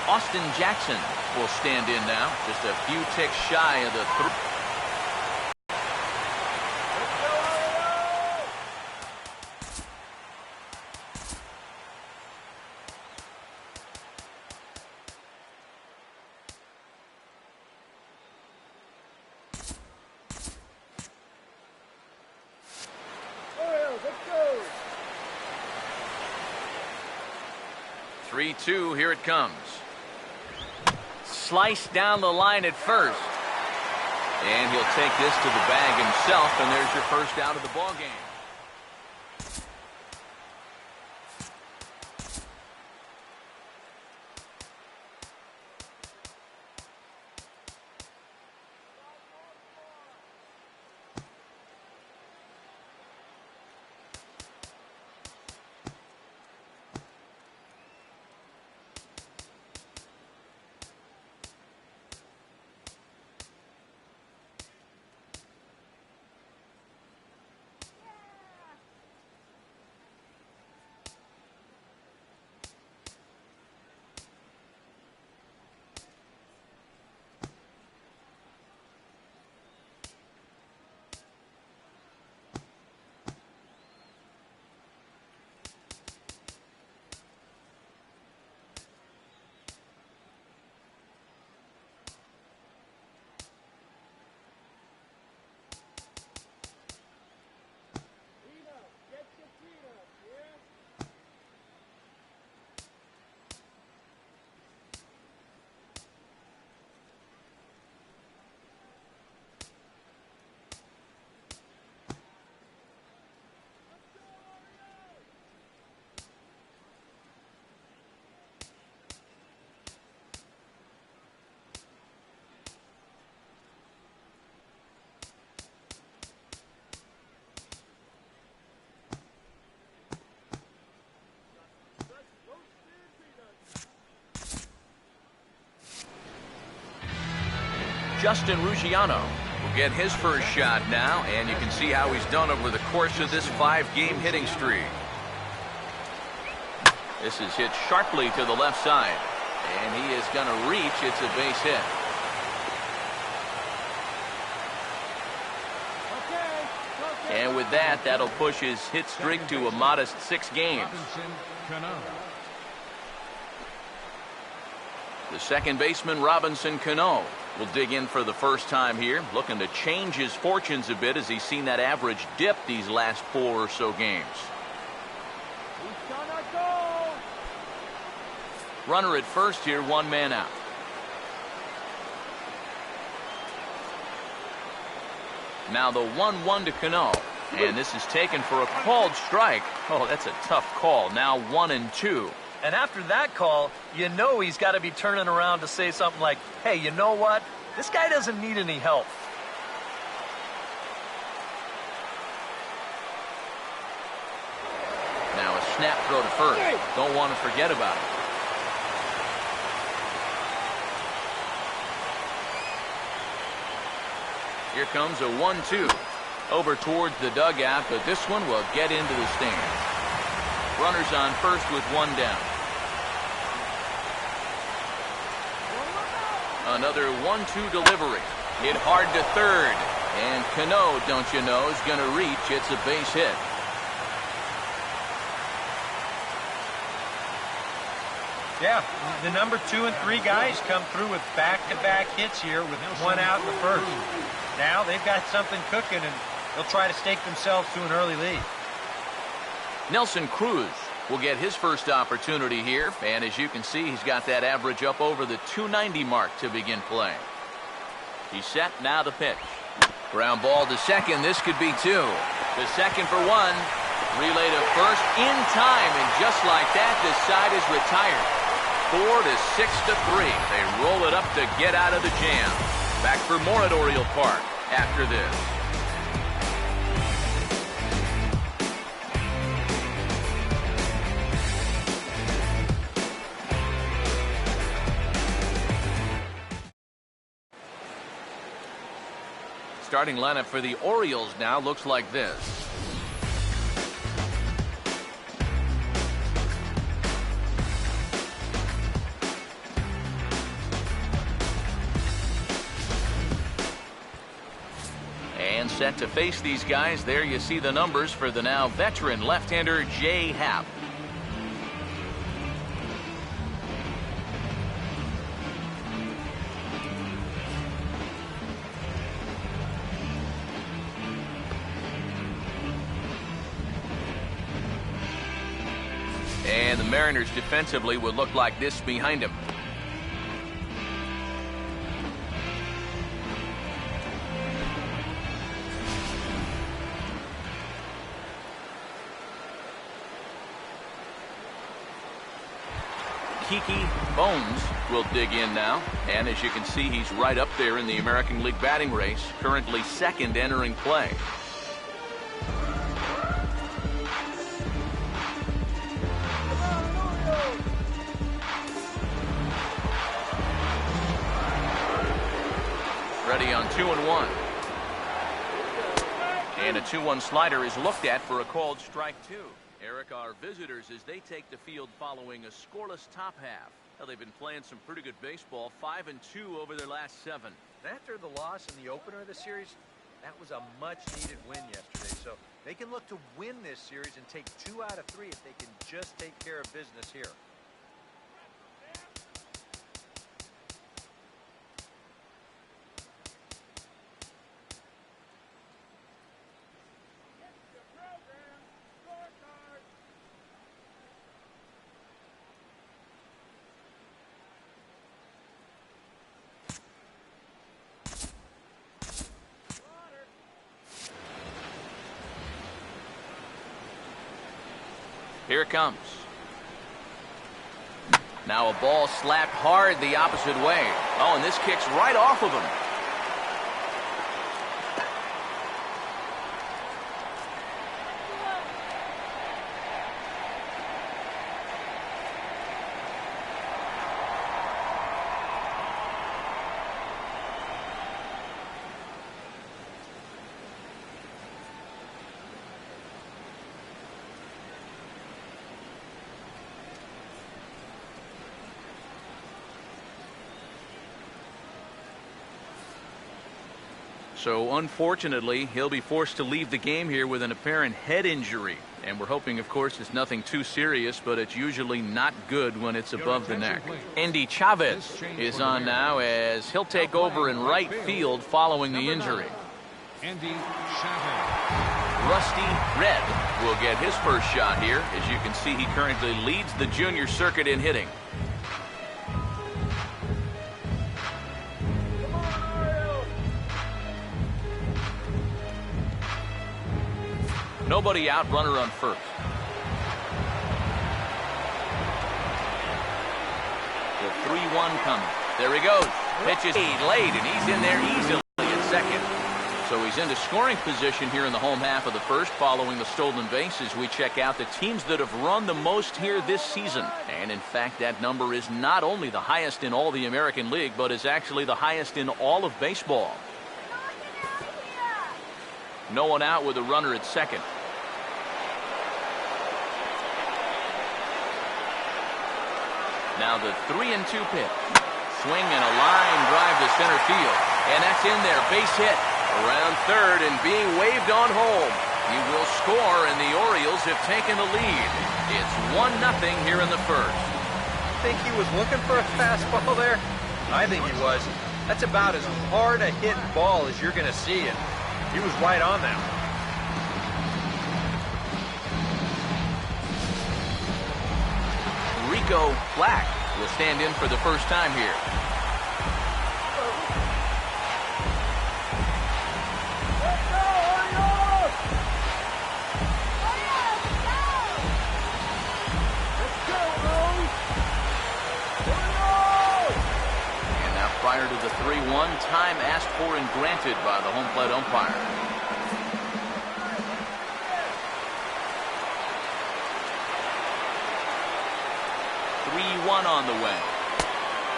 Austin Jackson will stand in now, just a few ticks shy of the 3-2, here it comes. Sliced down the line at first. And he'll take this to the bag himself, and there's your first out of the ball game. Justin Ruggiano will get his first shot now, and you can see how he's done over the course of this 5-game hitting streak. This is hit sharply to the left side, and he is going to reach. It's a base hit. And with that, that'll push his hit streak to a modest 6 games. The second baseman, Robinson Cano, will dig in for the first time here, looking to change his fortunes a bit as he's seen that average dip these last 4 or so games. Runner at first here, 1 man out. Now the 1-1 to Cano, and this is taken for a called strike. Oh, that's a tough call. Now 1-2. And after that call, you know he's got to be turning around to say something like, hey, you know what? This guy doesn't need any help. Now a snap throw to first. Don't want to forget about it. Here comes a 1-2. Over towards the dugout, but this one will get into the stands. Runners on first with 1 down. Another 1-2 delivery. Hit hard to third. And Cano, don't you know, is going to reach. It's a base hit. Yeah, the number 2 and 3 guys come through with back-to-back hits here with 1 out in the first. Now they've got something cooking, and they'll try to stake themselves to an early lead. Nelson Cruz will get his first opportunity here, and as you can see, he's got that average up over the 290 mark to begin play. He's set, now the pitch. Ground ball to second, this could be 2. The second for 1. Relay to first in time, and just like that, this side is retired. 4-6-3. They roll it up to get out of the jam. Back for more at Oriole Park after this. Starting lineup for the Orioles now looks like this. man set to face these guys. There you see the numbers for the now veteran left-hander Jay Happ. And the Mariners defensively would look like this behind him. Kiki Bones will dig in now, and as you can see, he's right up there in the American League batting race, currently second entering play. Ready on 2-1. And a 2-1 slider is looked at for a called strike 2. Eric, our visitors, as they take the field following a scoreless top half. Well, they've been playing some pretty good baseball, 5-2 over their last 7. After the loss in the opener of the series, that was a much-needed win yesterday. So they can look to win this series and take 2 out of 3 if they can just take care of business here. Here it comes. Now a ball slapped hard the opposite way. Oh, and this kicks right off of him. So unfortunately, he'll be forced to leave the game here with an apparent head injury. And we're hoping, of course, it's nothing too serious, but it's usually not good when it's above the neck. Andy Chavez is on now as he'll take over in right field following the injury. Andy Chavez. Rusty Red will get his first shot here. As you can see, he currently leads the junior circuit in hitting. Nobody out, runner on first. The 3-1 coming. There he goes. Pitches late, and he's in there easily at second. So he's into scoring position here in the home half of the first following the stolen base as we check out the teams that have run the most here this season. And in fact, that number is not only the highest in all the American League, but is actually the highest in all of baseball. No one out with a runner at second. Now the 3-2 pitch. Swing and a line drive to center field. And that's in there. Base hit. Around third and being waved on home. He will score, and the Orioles have taken the lead. It's 1-0 here in the first. Think he was looking for a fastball there? I think he was. That's about as hard a hit ball as you're going to see, and he was right on that one. Rico Black will stand in for the first time here. And now prior to the 3-1, time asked for and granted by the home plate umpire. 3-1 on the way.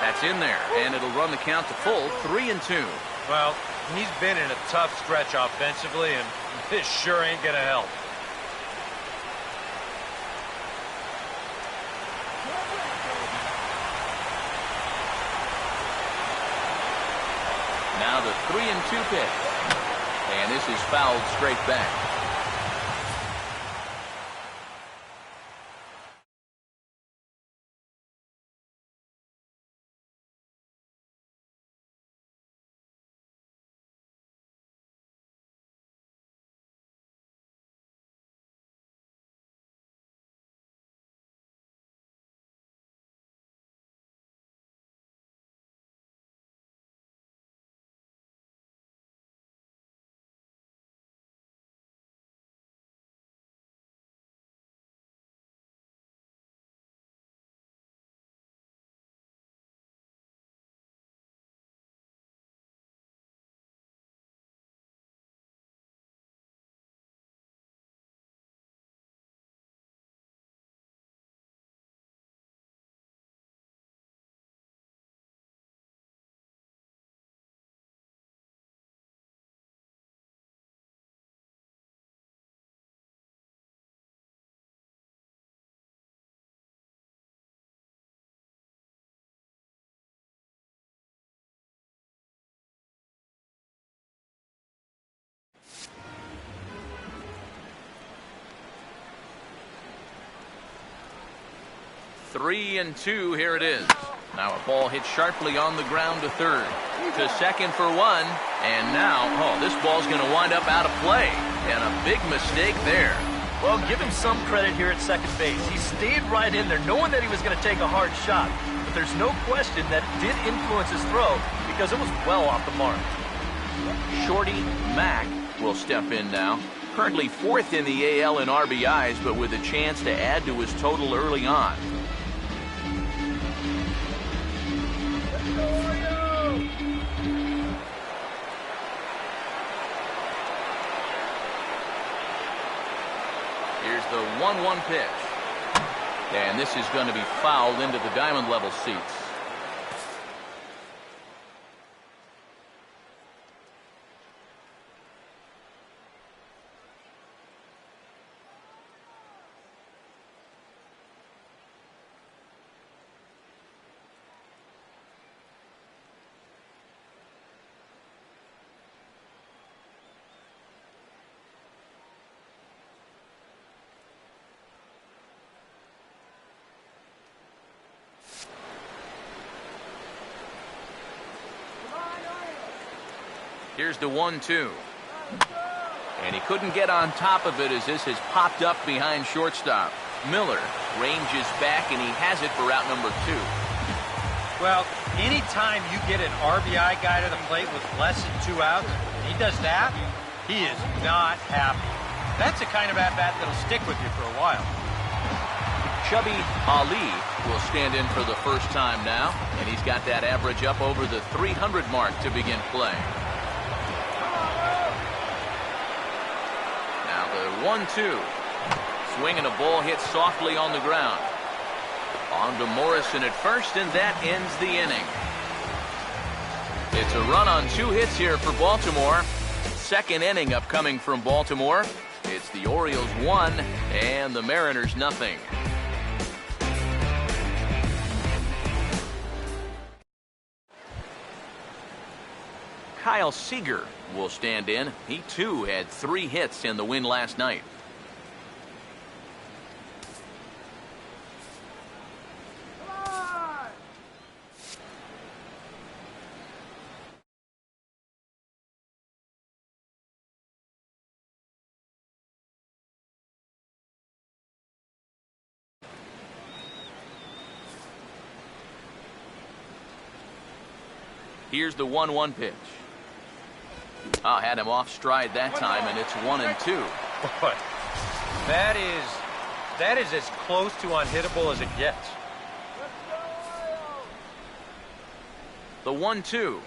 That's in there, and it'll run the count to full, 3-2. Well, he's been in a tough stretch offensively, and this sure ain't gonna help. Now the 3-2 pitch. And this is fouled straight back. Three and two, here it is. Now a ball hit sharply on the ground to third. To second for one. And now, this ball's going to wind up out of play. And a big mistake there. Well, give him some credit here at second base. He stayed right in there knowing that he was going to take a hard shot. But there's no question that it did influence his throw because it was well off the mark. Shorty Mack will step in now. Currently fourth in the AL in RBIs, but with a chance to add to his total early on. Here's the 1-1 pitch. And this is going to be fouled into the diamond level seats. Here's the 1-2. And he couldn't get on top of it as this has popped up behind shortstop. Miller ranges back, and he has it for route number 2. Well, anytime you get an RBI guy to the plate with less than 2 outs, he does that, he is not happy. That's the kind of at-bat that'll stick with you for a while. Chubby Ali will stand in for the first time now, and he's got that average up over the 300 mark to begin play. 1-2. Swing and a ball hit softly on the ground. On to Morrison at first, and that ends the inning. It's a run on 2 hits here for Baltimore. Second inning upcoming from Baltimore. It's the Orioles 1 and the Mariners nothing. Kyle Seager will stand in. He too had 3 hits in the win last night. Here's the 1-1 pitch. Had him off stride that time, and it's 1-2. Boy, that is as close to unhittable as it gets. The 1-2.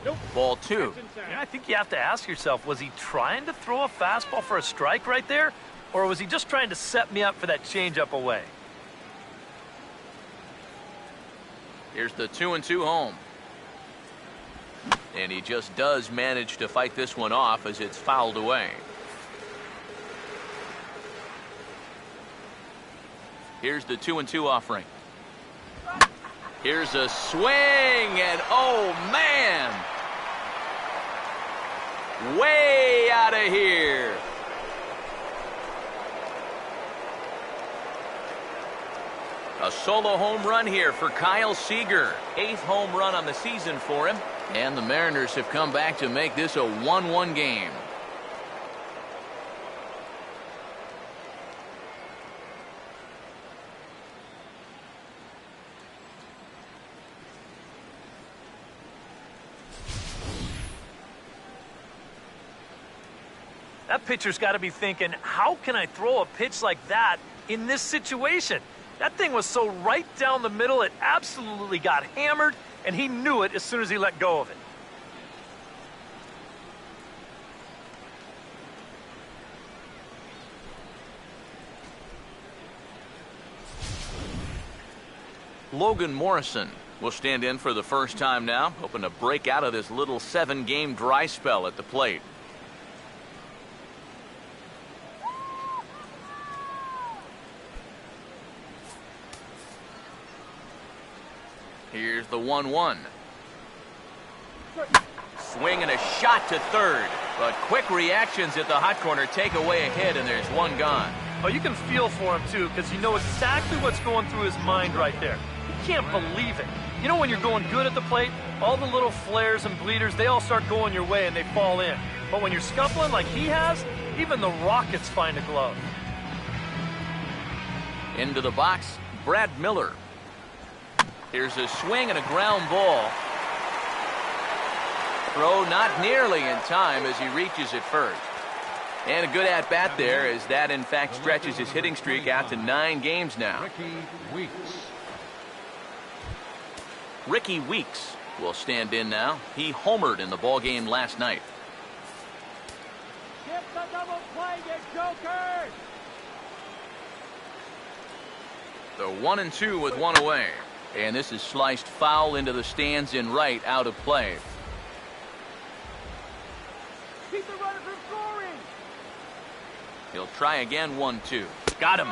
Nope. Ball 2. Yeah, I think you have to ask yourself, was he trying to throw a fastball for a strike right there? Or was he just trying to set me up for that changeup away? Here's the 2-2 home. And he just does manage to fight this one off as it's fouled away. Here's the 2-2 offering. Here's a swing, and oh man! way out of here. A solo home run here for Kyle Seager. 8th home run on the season for him. And the Mariners have come back to make this a 1-1 game. That pitcher's got to be thinking, how can I throw a pitch like that in this situation? That thing was so right down the middle, it absolutely got hammered, and he knew it as soon as he let go of it. Logan Morrison will stand in for the first time now, hoping to break out of this little 7-game dry spell at the plate. Here's the 1-1. Swing and a shot to third. But quick reactions at the hot corner take away a hit, and there's one gone. Oh, you can feel for him, too, because you know exactly what's going through his mind right there. You can't believe it. You know when you're going good at the plate, all the little flares and bleeders, they all start going your way and they fall in. But when you're scuffling like he has, even the Rockets find a glove. Into the box, Brad Miller. Here's a swing and a ground ball. Throw not nearly in time as he reaches it first. And a good at-bat there as that, in fact, stretches his hitting streak out to 9 games now. Ricky Weeks will stand in now. He homered in the ballgame last night. Get the double play, you jokers! The 1-2 with one away. And this is sliced foul into the stands in right, out of play. Keep the runner from scoring! He'll try again, 1-2. Got him.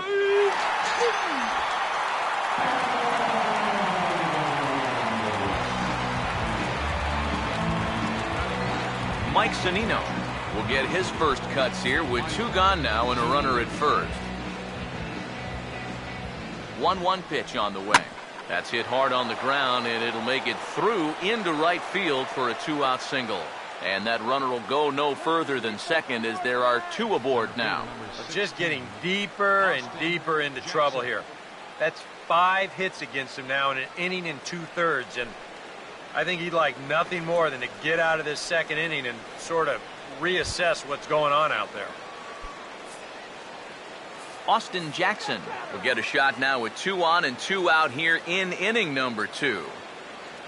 Mike Zunino will get his first cuts here with 2 gone now and a runner at first. 1-1 pitch on the way. That's hit hard on the ground, and it'll make it through into right field for a 2-out single. And that runner will go no further than second as there are 2 aboard now. Just getting deeper and deeper into trouble here. That's 5 hits against him now in an inning and 2/3, and I think he'd like nothing more than to get out of this second inning and sort of reassess what's going on out there. Austin Jackson will get a shot now with 2 on and 2 out here in inning number 2.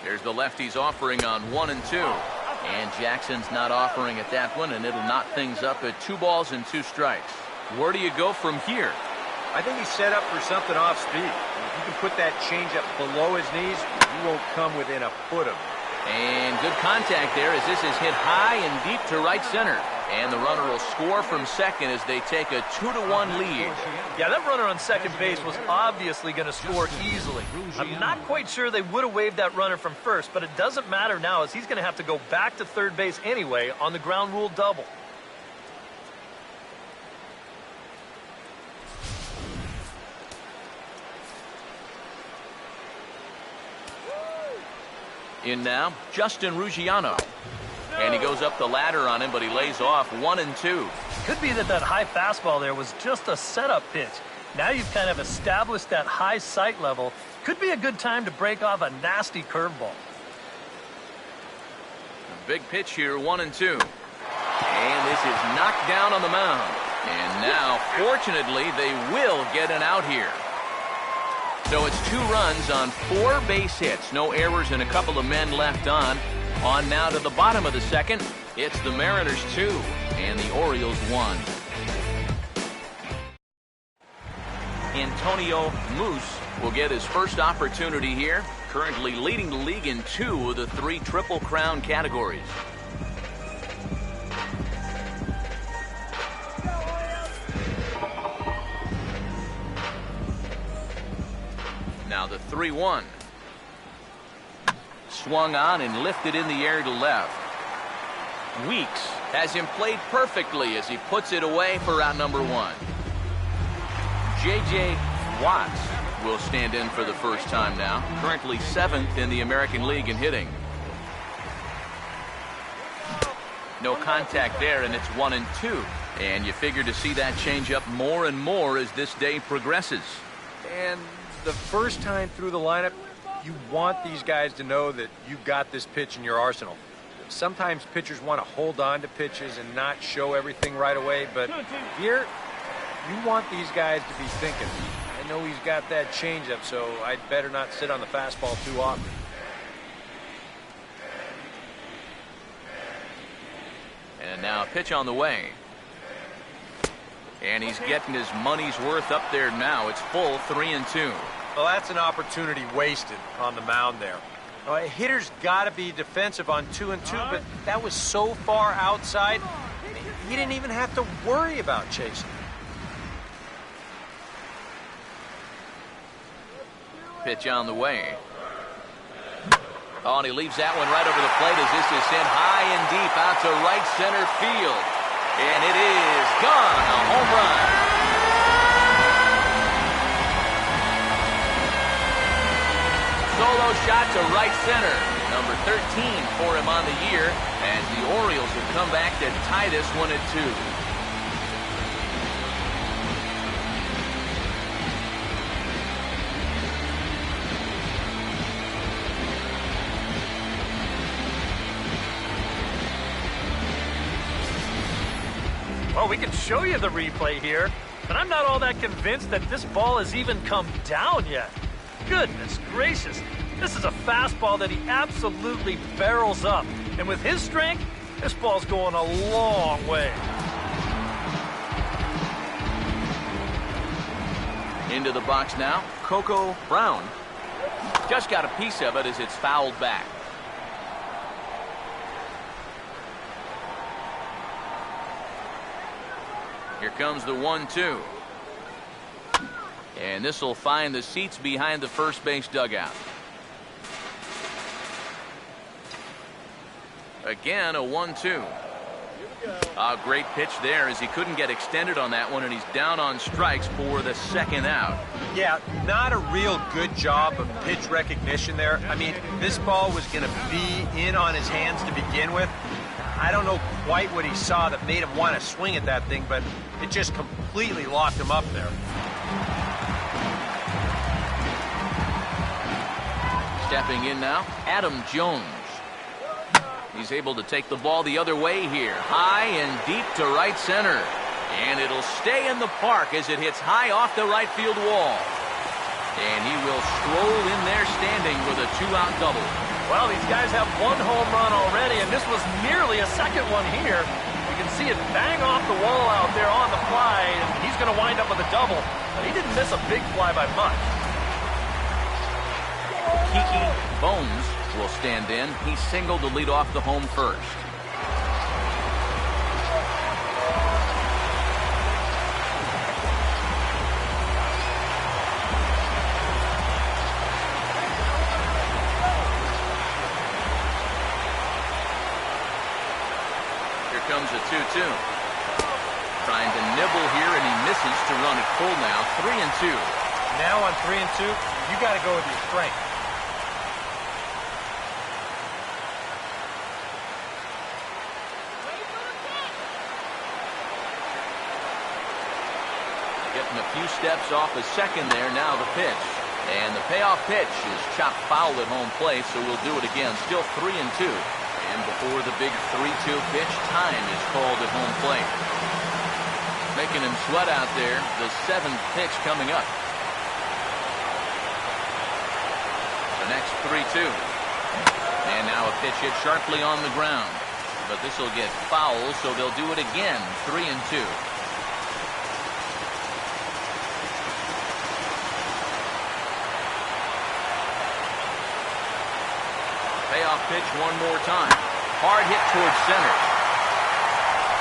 There's the lefty's offering on 1-2. And Jackson's not offering at that one, and it'll knock things up at 2 balls and 2 strikes. Where do you go from here? I think he's set up for something off speed. If you can put that changeup below his knees, you won't come within a foot of him. And good contact there as this is hit high and deep to right center. And the runner will score from second as they take a 2-1 lead. Yeah, that runner on second base was obviously going to score easily. I'm not quite sure they would have waved that runner from first, but it doesn't matter now as he's going to have to go back to third base anyway on the ground rule double. In now, Justin Ruggiano. And he goes up the ladder on him, but he lays off 1-2. Could be that high fastball there was just a setup pitch. Now you've kind of established that high sight level. Could be a good time to break off a nasty curveball. Big pitch here, 1-2. And this is knocked down on the mound. And now, fortunately, they will get an out here. So it's 2 runs on 4 base hits. No errors and a couple of men left on. On now to the bottom of the second. It's the Mariners 2 and the Orioles 1. Antonio Moose will get his first opportunity here. Currently leading the league in 2 of the 3 Triple Crown categories. Now the 3-1. Swung on and lifted in the air to left. Weeks has him played perfectly as he puts it away for out number 1. J.J. Watts will stand in for the first time now, currently 7th in the American League in hitting. No contact there, and it's 1-2. And you figure to see that change up more and more as this day progresses. And the first time through the lineup, you want these guys to know that you've got this pitch in your arsenal. Sometimes pitchers want to hold on to pitches and not show everything right away, but here, you want these guys to be thinking, I know he's got that changeup, so I'd better not sit on the fastball too often. And now a pitch on the way. And he's getting his money's worth up there now. It's full 3-2. Well, that's an opportunity wasted on the mound there. A hitter's got to be defensive on 2-2, but that was so far outside, he didn't even have to worry about chasing. Pitch on the way. Oh, and he leaves that one right over the plate as this is sent high and deep out to right center field. And it is gone, a home run. Solo shot to right center. Number 13 for him on the year as the Orioles have come back to tie this one at 2. Well, we can show you the replay here, but I'm not all that convinced that this ball has even come down yet. Goodness gracious. This is a fastball that he absolutely barrels up. And with his strength, this ball's going a long way. Into the box now, Coco Brown. Just got a piece of it as it's fouled back. Here comes the 1-2. And this will find the seats behind the first base dugout. Again, a 1-2. A great pitch there as he couldn't get extended on that one, and he's down on strikes for the second out. Yeah, not a real good job of pitch recognition there. I mean, this ball was going to be in on his hands to begin with. I don't know quite what he saw that made him want to swing at that thing, but it just completely locked him up there. Stepping in now, Adam Jones. He's able to take the ball the other way here. High and deep to right center. And it'll stay in the park as it hits high off the right field wall. And he will stroll in there standing with a 2-out double. Well, these guys have one home run already, and this was nearly a second one here. You can see it bang off the wall out there on the fly, and he's going to wind up with a double. But he didn't miss a big fly by much. Kiki Bones will stand in. He singled to lead off the home first. Comes a 2-2. Trying to nibble here, and he misses to run it full now. 3-2. Now on 3-2, you got to go with your strength. Getting a few steps off a second there. Now the pitch. And the payoff pitch is chopped foul at home plate, so we'll do it again. Still 3-2. And before the big 3-2 pitch, time is called at home plate. Making him sweat out there, the 7th pitch coming up. The next 3-2. And now a pitch hit sharply on the ground. But this will get foul, so they'll do it again. 3-2. Payoff pitch one more time. Hard hit towards center.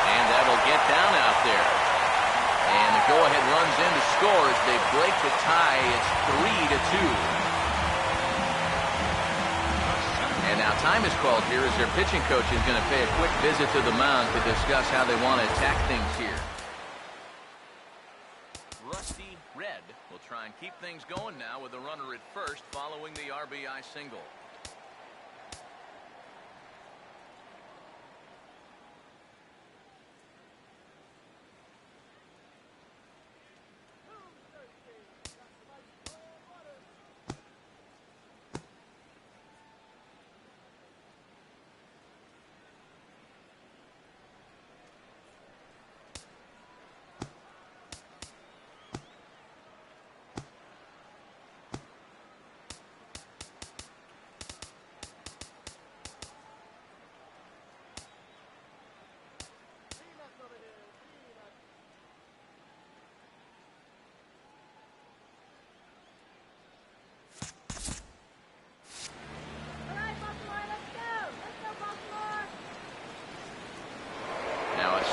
And that'll get down out there. And the go-ahead runs in to score as they break the tie. It's 3-2. And now time is called here as their pitching coach is going to pay a quick visit to the mound to discuss how they want to attack things here. Rusty Red will try and keep things going now with a runner at first following the RBI single.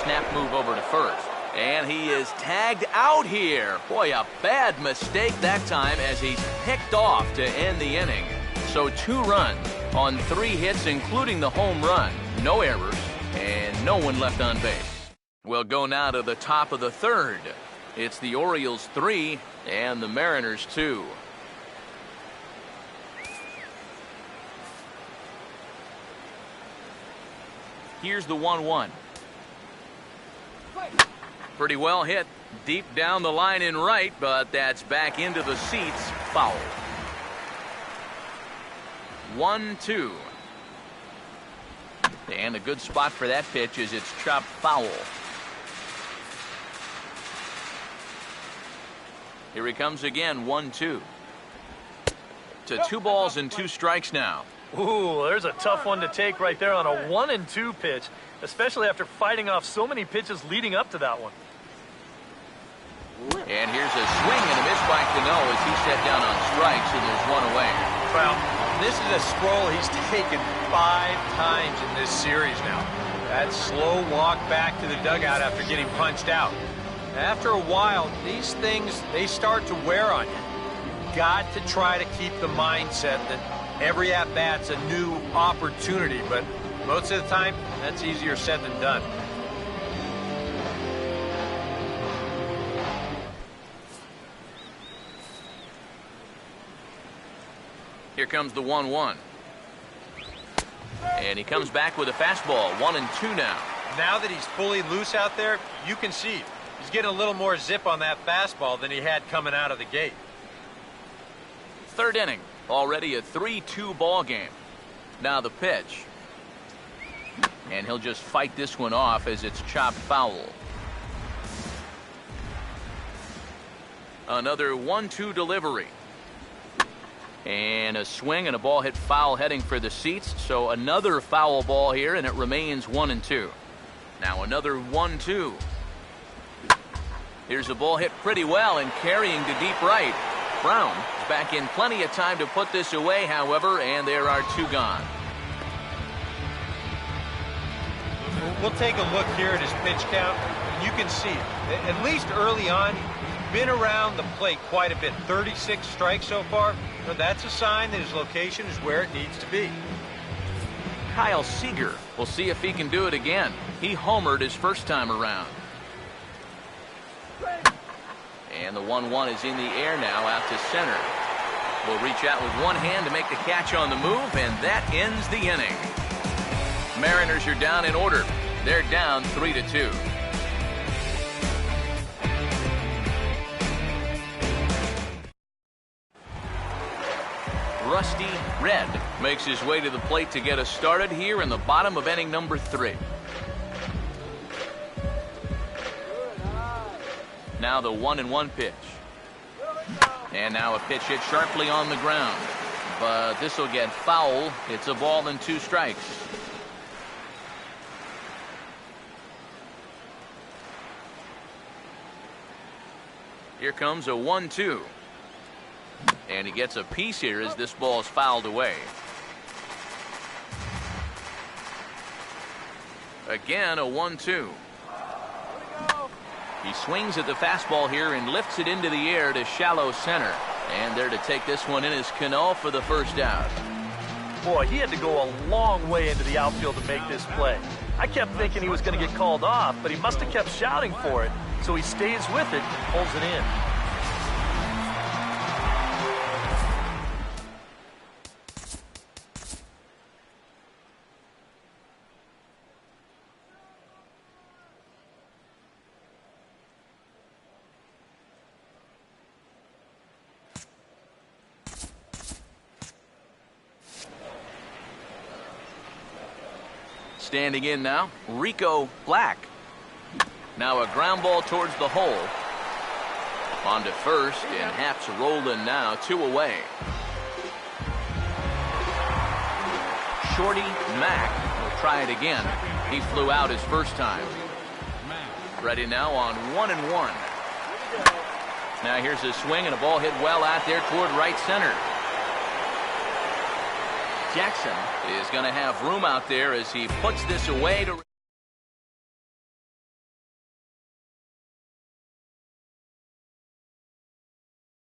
Snap move over to first. And he is tagged out here. Boy, a bad mistake that time as he's picked off to end the inning. So 2 runs on 3 hits, including the home run. No errors and no one left on base. We'll go now to the top of the 3rd. It's the Orioles 3 and the Mariners 2. Here's the 1-1. Pretty well hit deep down the line in right, but that's back into the seats. Foul. 1-2. And a good spot for that pitch is it's chopped foul. Here he comes again, 1-2. To 2 balls and 2 strikes now. Ooh, there's a tough one to take right there on a 1-2 pitch, especially after fighting off so many pitches leading up to that one. And here's a swing and a miss by Cano as he's set down on strikes, and there's 1 away. Well, this is a stroll he's taken 5 times in this series now. That slow walk back to the dugout after getting punched out. After a while, these things, they start to wear on you. You've got to try to keep the mindset that every at-bat's a new opportunity, but most of the time, that's easier said than done. Here comes the 1-1. And he comes back with a fastball, 1-2 now. Now that he's fully loose out there, you can see he's getting a little more zip on that fastball than he had coming out of the gate. 3rd inning, already a 3-2 ball game. Now the pitch. And he'll just fight this one off as it's chopped foul. Another 1-2 delivery. And a swing and a ball hit foul heading for the seats. So another foul ball here, and it remains 1-2. Now another 1-2. Here's a ball hit pretty well and carrying to deep right. Brown is back in plenty of time to put this away, however, and there are 2 gone. We'll take a look here at his pitch count. You can see, at least early on, been around the plate quite a bit. 36 strikes so far. So that's a sign that his location is where it needs to be. Kyle Seager will see if he can do it again. He homered his first time around. And the 1-1 is in the air now out to center. Will reach out with one hand to make the catch on the move, and that ends the inning. Mariners are down in order. They're down 3-2. Rusty Red makes his way to the plate to get us started here in the bottom of inning number 3. Now the 1-1 pitch. And now a pitch hit sharply on the ground. But this will get foul. It's a ball and 2 strikes. Here comes a 1-2. And he gets a piece here as this ball is fouled away. Again, a 1-2. He swings at the fastball here and lifts it into the air to shallow center. And there to take this one in is Cano for the first out. Boy, he had to go a long way into the outfield to make this play. I kept thinking he was going to get called off, but he must have kept shouting for it, so he stays with it and pulls it in. Standing in now, Rico Black. Now a ground ball towards the hole. On to first, and Haps rolling now, 2 away. Shorty Mack will try it again. He flew out his first time. Ready now on 1-1. Now here's a swing and a ball hit well out there toward right center. Jackson is going to have room out there as he puts this away to